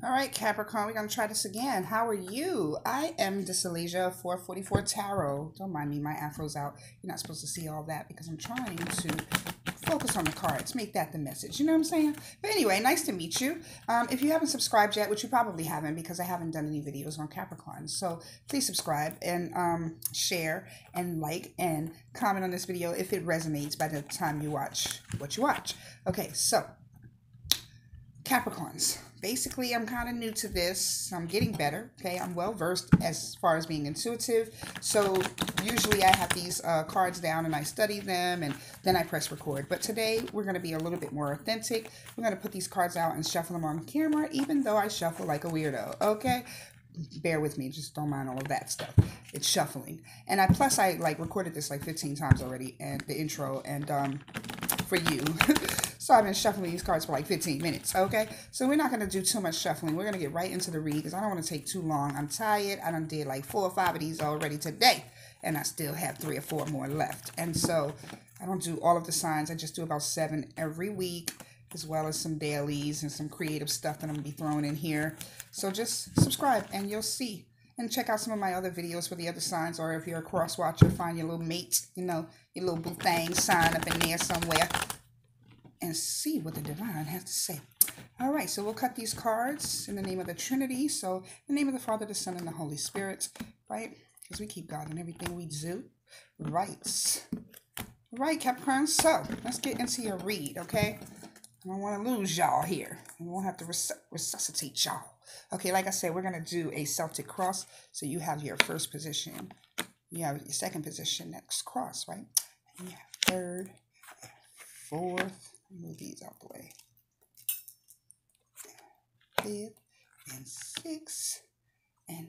All right, Capricorn, we're going to try this again. How are you? I am Diselysia 444 Tarot. Don't mind me, my afro's out. You're not supposed to see all that because I'm trying to focus on the cards. Make that the message. You know what I'm saying? But anyway, nice to meet you. If you haven't subscribed yet, which you probably haven't because I haven't done any videos on Capricorn, so please subscribe and share and like and comment on this video if it resonates by the time you watch what you watch. Okay, so Capricorns. Basically, I'm kind of new to this. I'm getting better. Okay, I'm well versed as far as being intuitive. So usually I have these cards down and I study them and then I press record. But today we're going to be a little bit more authentic. We're going to put these cards out and shuffle them on camera, even though I shuffle like a weirdo. Okay, bear with me. Just don't mind all of that stuff. It's shuffling. And I like recorded this like 15 times already, and the intro and for you. So I've been shuffling these cards for like 15 minutes, okay? So we're not going to do too much shuffling. We're going to get right into the read because I don't want to take too long. I'm tired. I done did like 4 or 5 of these already today, and I still have 3 or 4 more left. And so I don't do all of the signs. I just do about 7 every week, as well as some dailies and some creative stuff that I'm going to be throwing in here. So just subscribe and you'll see. And check out some of my other videos for the other signs, or if you're a cross watcher, find your little mate, you know, your little boo thing, sign up in there somewhere and see what the divine has to say. All right, so we'll cut these cards in the name of the Trinity. So in the name of the Father, the Son, and the Holy Spirit, right? Because we keep God in everything we do. Right. Right, Capricorn. So let's get into your read, okay? I don't want to lose y'all here. We won't have to resuscitate y'all. Okay, like I said, we're going to do a Celtic cross. So you have your first position. You have your second position, next cross, right? And you have third, fourth. Move these out the way. Fifth and sixth. And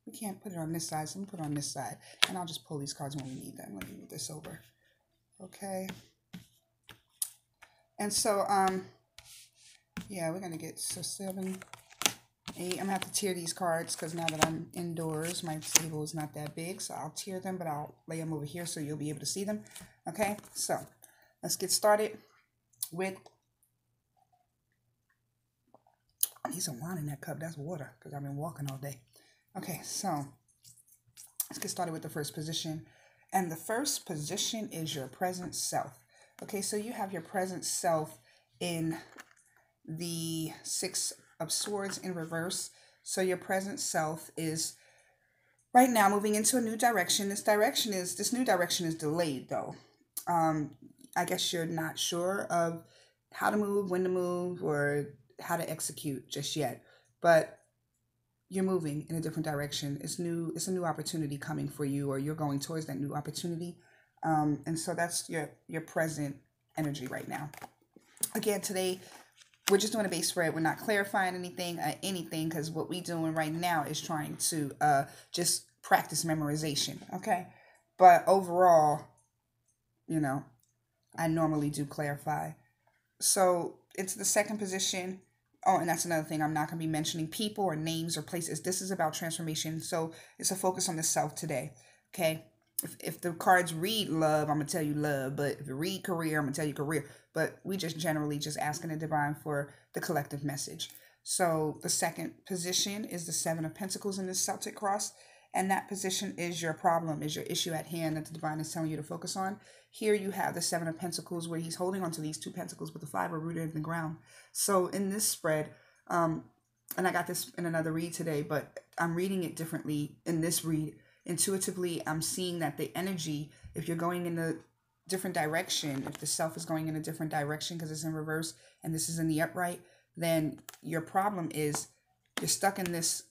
we can't put it on this side, so I'm going to put it on this side. And I'll just pull these cards when we need them. Let me move this over. Okay. And so, yeah, we're going to get, so 7, 8. I'm going to have to tier these cards because now that I'm indoors, my table is not that big. So I'll tier them, but I'll lay them over here so you'll be able to see them. Okay, so let's get started with, I need some wine in that cup. That's water because I've been walking all day. Okay, so let's get started with the first position. And the first position is your present self. Okay, so you have your present self in the 6 of Swords in reverse. So your present self is right now moving into a new direction. This new direction is delayed though. I guess you're not sure of how to move, when to move, or how to execute just yet. But you're moving in a different direction. It's new. It's a new opportunity coming for you, or you're going towards that new opportunity. And so that's your present energy right now. Again, today, we're just doing a base spread. We're not clarifying anything, because what we're doing right now is trying to just practice memorization, okay? But overall, you know, I normally do clarify. So it's the second position. Oh, and that's another thing. I'm not going to be mentioning people or names or places. This is about transformation. So it's a focus on the self today. Okay. If the cards read love, I'm going to tell you love. But if you read career, I'm going to tell you career. But we just generally just asking the divine for the collective message. So the second position is the 7 of Pentacles in this Celtic cross. And that position is your problem, is your issue at hand that the divine is telling you to focus on. Here you have the 7 of Pentacles where he's holding onto these 2 pentacles with the 5 are rooted in the ground. So in this spread, and I got this in another read today, but I'm reading it differently in this read. Intuitively, I'm seeing that the energy, if you're going in a different direction, if the self is going in a different direction because it's in reverse and this is in the upright, then your problem is you're stuck in this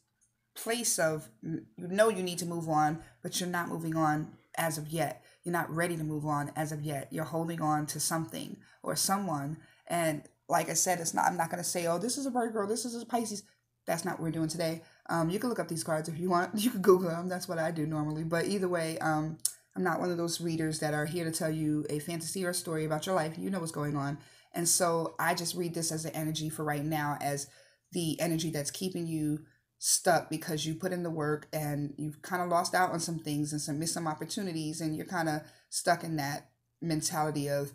place of, you know, you need to move on, but you're not moving on as of yet. You're not ready to move on as of yet. You're holding on to something or someone. And like I said, I'm not going to say, oh, this is a Virgo, this is a Pisces. That's not what we're doing today. You can look up these cards if you want. You can Google them. That's what I do normally. But either way, I'm not one of those readers that are here to tell you a fantasy or a story about your life. You know what's going on. And so I just read this as the energy for right now, as the energy that's keeping you stuck because you put in the work and you've kind of lost out on some things and missed some opportunities, and you're kind of stuck in that mentality of,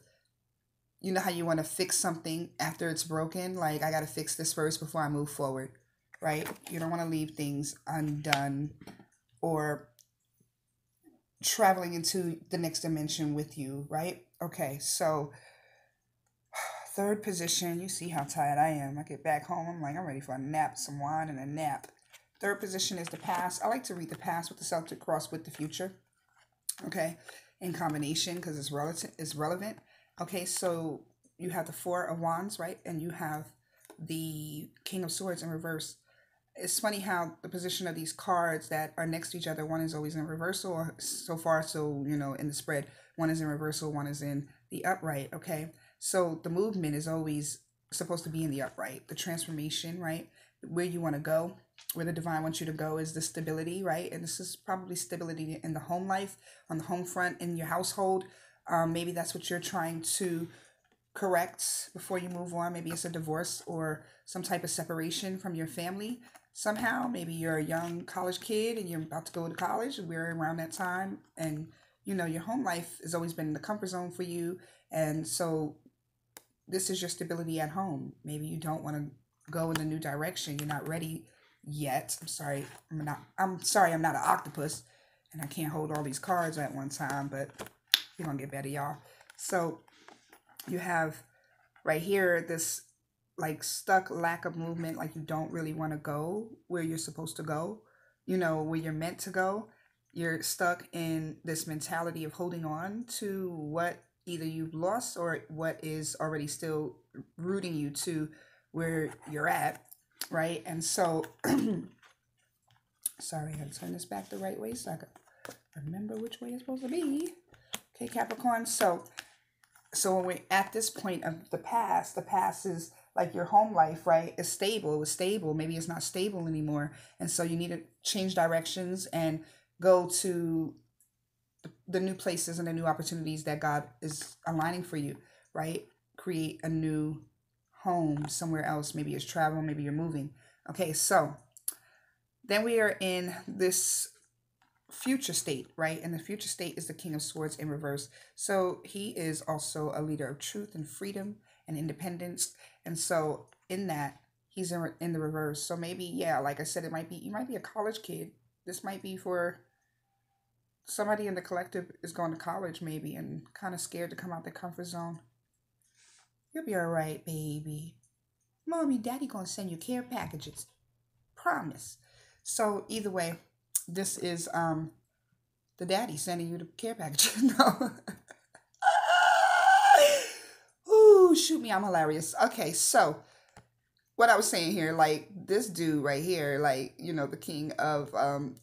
you know how you want to fix something after it's broken? Like, I got to fix this first before I move forward. right? You don't want to leave things undone or traveling into the next dimension with you, right? Okay, so third position, you see how tired I am. I get back home, I'm like, I'm ready for a nap, some wine and a nap. Third position is the past. I like to read the past with the Celtic cross with the future, okay, in combination because it's relevant. Okay, so you have the Four of Wands, right? And you have the King of Swords in reverse. It's funny how the position of these cards that are next to each other, one is always in reversal, or so far, so, in the spread, one is in reversal, one is in the upright, okay? So the movement is always supposed to be in the upright, the transformation, right? Where you want to go, where the divine wants you to go is the stability, right? And this is probably stability in the home life, on the home front, in your household. Maybe that's what you're trying to correct before you move on. Maybe it's a divorce or some type of separation from your family somehow. Maybe you're a young college kid and you're about to go to college. We're around that time, and your home life has always been the comfort zone for you, and so this is your stability at home. Maybe you don't want to go in a new direction. You're not ready yet. I'm sorry. I'm not an octopus and I can't hold all these cards at one time, but you're going to get better, y'all. So you have right here this like stuck lack of movement, like you don't really want to go where you're supposed to go, where you're meant to go. You're stuck in this mentality of holding on to what either you've lost or what is already still rooting you to where you're at, right? And so, sorry, I gotta turn this back the right way so I can remember which way it's supposed to be. Okay, Capricorn. So when we're at this point of the past is like your home life, right? It's stable. It was stable. Maybe it's not stable anymore. And so you need to change directions and go to the new places and the new opportunities that God is aligning for you, right? Create a new home somewhere else. Maybe it's travel, maybe you're moving. Okay, so then we are in this future state, right? And the future state is the King of Swords in reverse. So he is also a leader of truth and freedom and independence. And so in that, he's in the reverse. So maybe, yeah, like I said, you might be a college kid. This might be for somebody in the collective is going to college maybe and kind of scared to come out their comfort zone. You'll be all right, baby. Mommy, daddy gonna send you care packages. Promise. So either way, this is the daddy sending you the care package. No. Ooh, shoot me, I'm hilarious. Okay, so what I was saying here, like this dude right here, like, the King of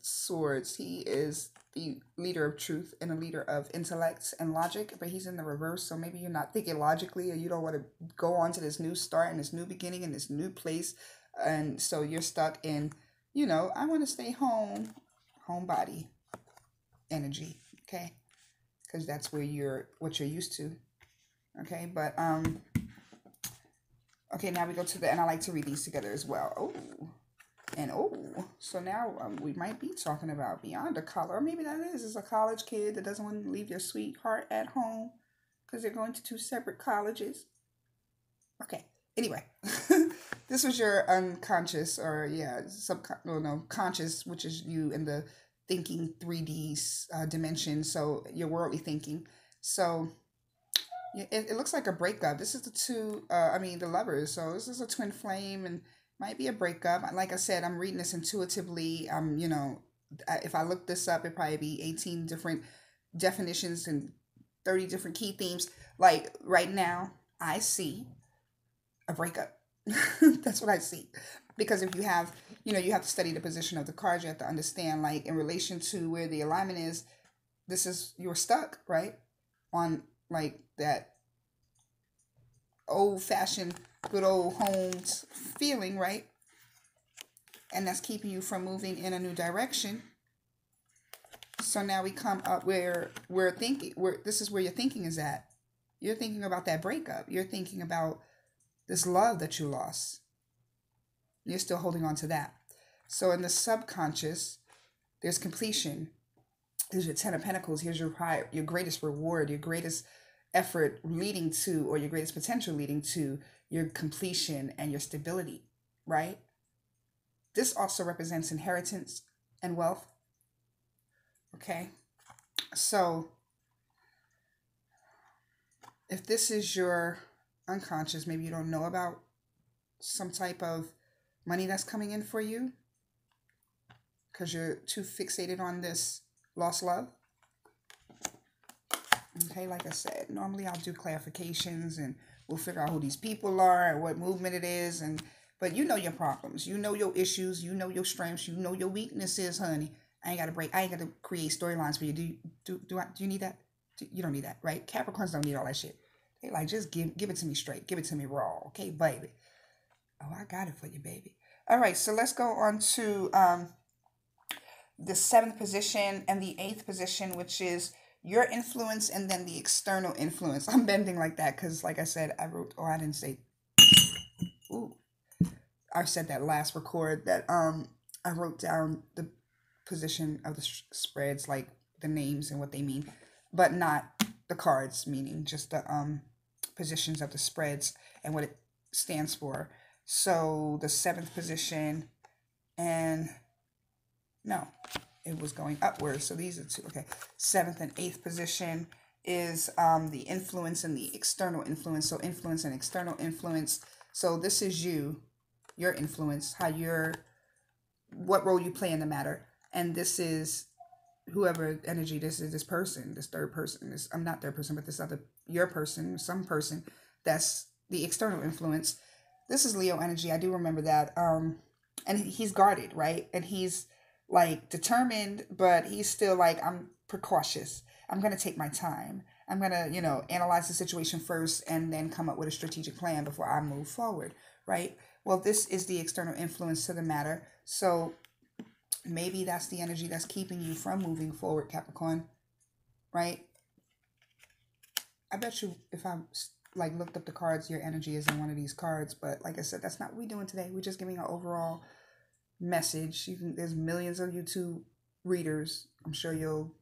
Swords, he is the leader of truth and a leader of intellect and logic, but he's in the reverse. So maybe you're not thinking logically, or you don't want to go on to this new start and this new beginning and this new place. And so you're stuck in, I want to stay home, homebody energy. Okay. Because that's where what you're used to. Okay. But, okay, now we go to and I like to read these together as well. Oh, and so now we might be talking about beyond a college, or maybe that is a college kid that doesn't want to leave their sweetheart at home because they're going to two separate colleges. Okay, anyway, this was your unconscious, or conscious, which is you in the thinking 3D dimension. So your worldly thinking. So it looks like a breakup. This is the lovers. So this is a twin flame and might be a breakup. Like I said, I'm reading this intuitively. If I look this up, it'd probably be 18 different definitions and 30 different key themes. Like right now, I see a breakup. That's what I see. Because if you have, you have to study the position of the cards. You have to understand, like, in relation to where the alignment is, you're stuck, right? On, like, that old-fashioned, good old homes feeling, right? And that's keeping you from moving in a new direction. So now we come up where this is where your thinking is at. You're thinking about that breakup. You're thinking about this love that you lost. You're still holding on to that. So in the subconscious, there's completion. There's your 10 of Pentacles. Here's your greatest reward, your greatest effort leading to, or your greatest potential leading to your completion and your stability, right? This also represents inheritance and wealth. Okay. So if this is your unconscious, maybe you don't know about some type of money that's coming in for you because you're too fixated on this lost love. Okay, like I said, normally I'll do clarifications and we'll figure out who these people are and what movement it is. But you know your problems, you know your issues, you know your strengths, you know your weaknesses, honey. I ain't got to create storylines for you. Do you need that? You don't need that, right? Capricorns don't need all that shit. They like, just give it to me straight. Give it to me raw. Okay, baby. Oh, I got it for you, baby. All right, so let's go on to the 7th position and the 8th position, which is your influence and then the external influence. I'm bending like that because, like I said, I didn't say, ooh. I said that last record that I wrote down the position of the spreads, like the names and what they mean, but not the cards meaning, just the positions of the spreads and what it stands for. So the 7th position, and no, it was going upwards. So these are two. Okay, 7th and 8th position is the influence and the external influence. So influence and external influence. So this is you, your influence, what role you play in the matter. And this is whoever energy, this is this person, this third person, I'm not third person, but this other, your person, some person, that's the external influence. This is Leo energy. I do remember that. And he's guarded, right? And he's like determined, but he's still like, I'm precautious. I'm going to take my time. I'm going to, analyze the situation first and then come up with a strategic plan before I move forward, right? Well, this is the external influence to the matter. So maybe that's the energy that's keeping you from moving forward, Capricorn, right? I bet you if I looked up the cards, your energy is in one of these cards. But like I said, that's not what we're doing today. We're just giving an overall message. There's millions of YouTube readers. I'm sure you'll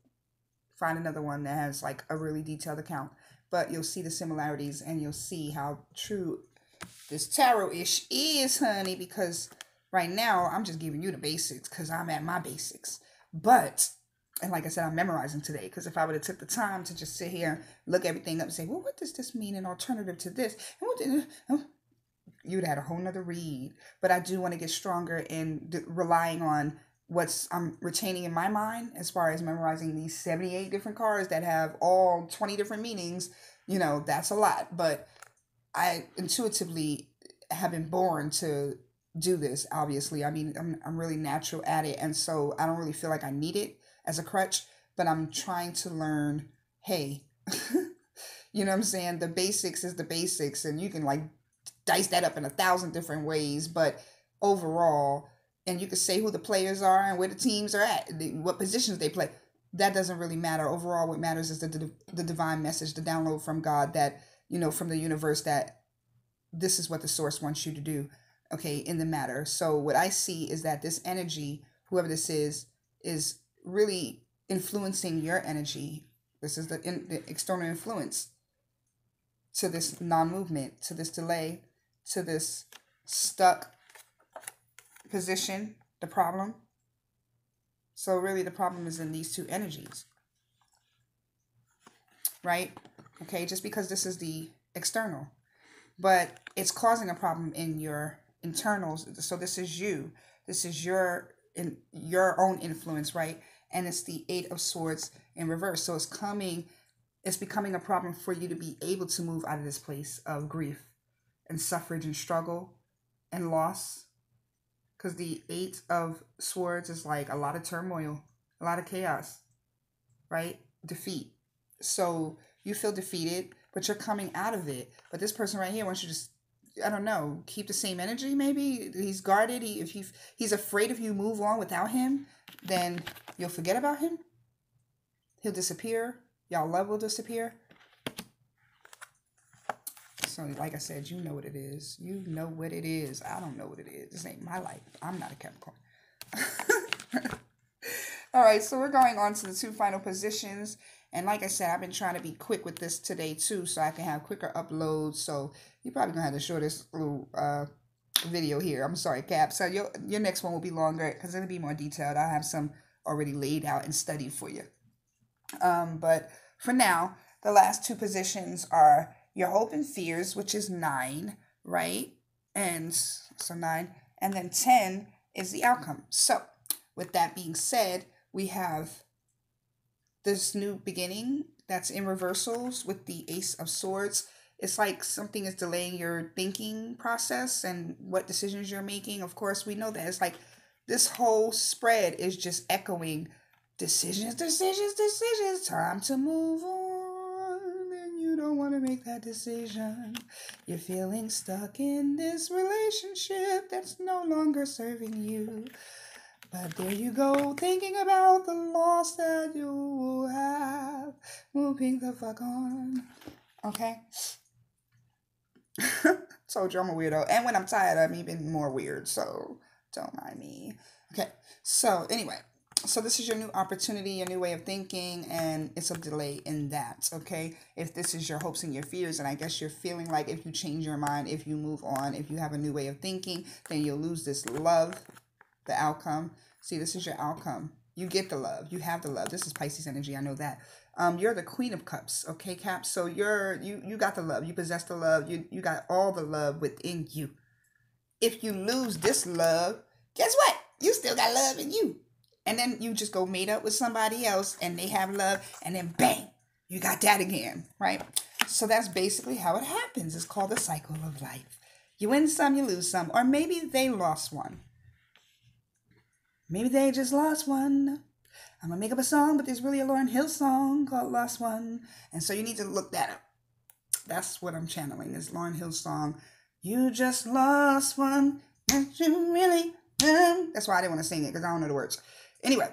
find another one that has like a really detailed account. But you'll see the similarities and you'll see how true this tarot-ish is, honey, because right now I'm just giving you the basics because I'm at my basics. But, and like I said, I'm memorizing today because if I would have took the time to just sit here, look everything up and say, well, what does this mean in alternative to this? And you would have had a whole nother read. But I do want to get stronger in relying on I'm retaining in my mind as far as memorizing these 78 different cards that have all 20 different meanings. That's a lot. But I intuitively have been born to do this, obviously. I mean, I'm really natural at it. And so I don't really feel like I need it as a crutch, but I'm trying to learn, hey, you know what I'm saying? The basics is the basics, and you can like dice that up in 1,000 different ways. But overall, and you can say who the players are and where the teams are at, what positions they play. That doesn't really matter. Overall, what matters is the divine message, the download from God that, from the universe, that this is what the source wants you to do, okay, in the matter. So what I see is that this energy, whoever this is really influencing your energy. This is the external influence to this non-movement, to this delay, to this stuck position, the problem. So really the problem is in these two energies, right? Okay, just because this is the external, but it's causing a problem in your internals. So this is you. This is your own influence, right? And it's the 8 of Swords in reverse. So it's becoming a problem for you to be able to move out of this place of grief and suffrage and struggle and loss. Because the 8 of Swords is like a lot of turmoil, a lot of chaos, right? Defeat. So you feel defeated, but you're coming out of it. But this person right here wants you to, I don't know, keep the same energy maybe. He's guarded. If he's afraid if you move on without him, then you'll forget about him. He'll disappear. Y'all love will disappear. So like I said, you know what it is. You know what it is. I don't know what it is. This ain't my life. I'm not a Capricorn. All right, so we're going on to the 2 final positions. And like I said, I've been trying to be quick with this today too, so I can have quicker uploads. So you're probably going to have to show this little video here. I'm sorry, Cap. So your next one will be longer because it'll be more detailed. I have some already laid out and studied for you. But for now, the last two positions are your hope and fears, which is 9, right? And so 9, and then 10 is the outcome. So with that being said, we have this new beginning that's in reversals with the Ace of Swords. It's like something is delaying your thinking process and what decisions you're making. Of course, we know that it's like this whole spread is just echoing decisions, time to move on, and you don't want to make that decision. You're feeling stuck in this relationship that's no longer serving you. But there you go, thinking about the loss that you will have. Moving the fuck on. Okay? Told you I'm a weirdo. And when I'm tired, I'm even more weird. So don't mind me. Okay. So anyway. So this is your new opportunity, your new way of thinking. And it's a delay in that. Okay? If this is your hopes and your fears. And I guess you're feeling like if you change your mind, if you move on, if you have a new way of thinking, then you'll lose this love. The outcome. See, this is your outcome. You get the love. You have the love. This is Pisces energy. I know that. You're the Queen of Cups. Okay, Cap? So you got the love. You possess the love. You got all the love within you. If you lose this love, guess what? You still got love in you. And then you just go mate up with somebody else and they have love and then bang, you got that again, right? So that's basically how it happens. It's called the cycle of life. You win some, you lose some. Or maybe they lost one. Maybe they just lost one. I'm going to make up a song, but there's really a Lauryn Hill song called Lost One. And so you need to look that up. That's what I'm channeling, is Lauryn Hill's song, You Just Lost One. That you really am. That's why I didn't want to sing it, because I don't know the words. Anyway,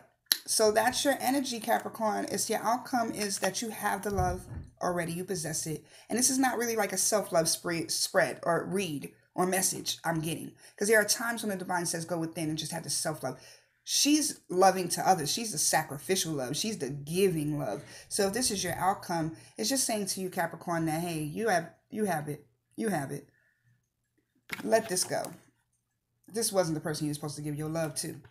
so that's your energy, Capricorn. It's your outcome is that you have the love already. You possess it. And this is not really like a self-love spread or read or message I'm getting. Because there are times when the divine says go within and just have the self-love. She's loving to others. She's the sacrificial love. She's the giving love. So if this is your outcome, it's just saying to you, Capricorn, that, hey, you have it. You have it. Let this go. This wasn't the person you're supposed to give your love to.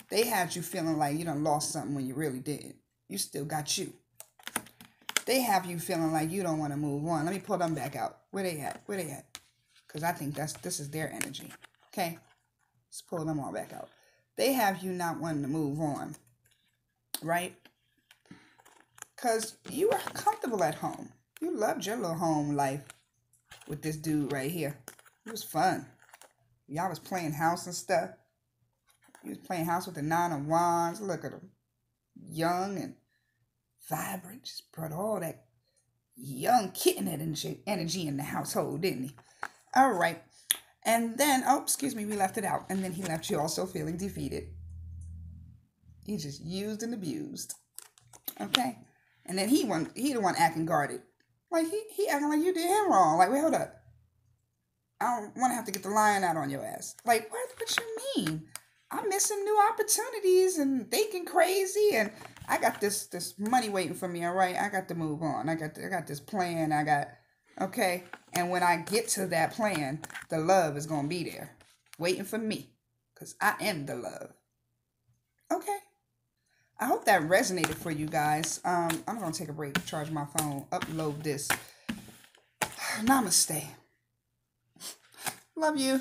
They had you feeling like you done lost something when you really didn't. You still got you. They have you feeling like you don't want to move on. Let me pull them back out. Where they at? Where they at? Because I think this is their energy. Okay? Let's pull them all back out. They have you not wanting to move on, right? Because you were comfortable at home. You loved your little home life with this dude right here. It was fun. Y'all was playing house and stuff. You was playing house with the 9 of Wands. Look at him. Young and vibrant. Just brought all that young kitten energy in the household, didn't he? All right. And then, oh, excuse me, we left it out. And then he left you also feeling defeated. He just used and abused. Okay? And then he the one acting guarded. Like, he acting like you did him wrong. Like, wait, hold up. I don't want to have to get the lion out on your ass. Like, what you mean? I'm missing new opportunities and thinking crazy. And I got this money waiting for me, all right? I got to move on. I got this plan. Okay? And when I get to that plan, the love is going to be there waiting for me because I am the love. Okay. I hope that resonated for you guys. I'm going to take a break, charge my phone, upload this. Namaste. Love you.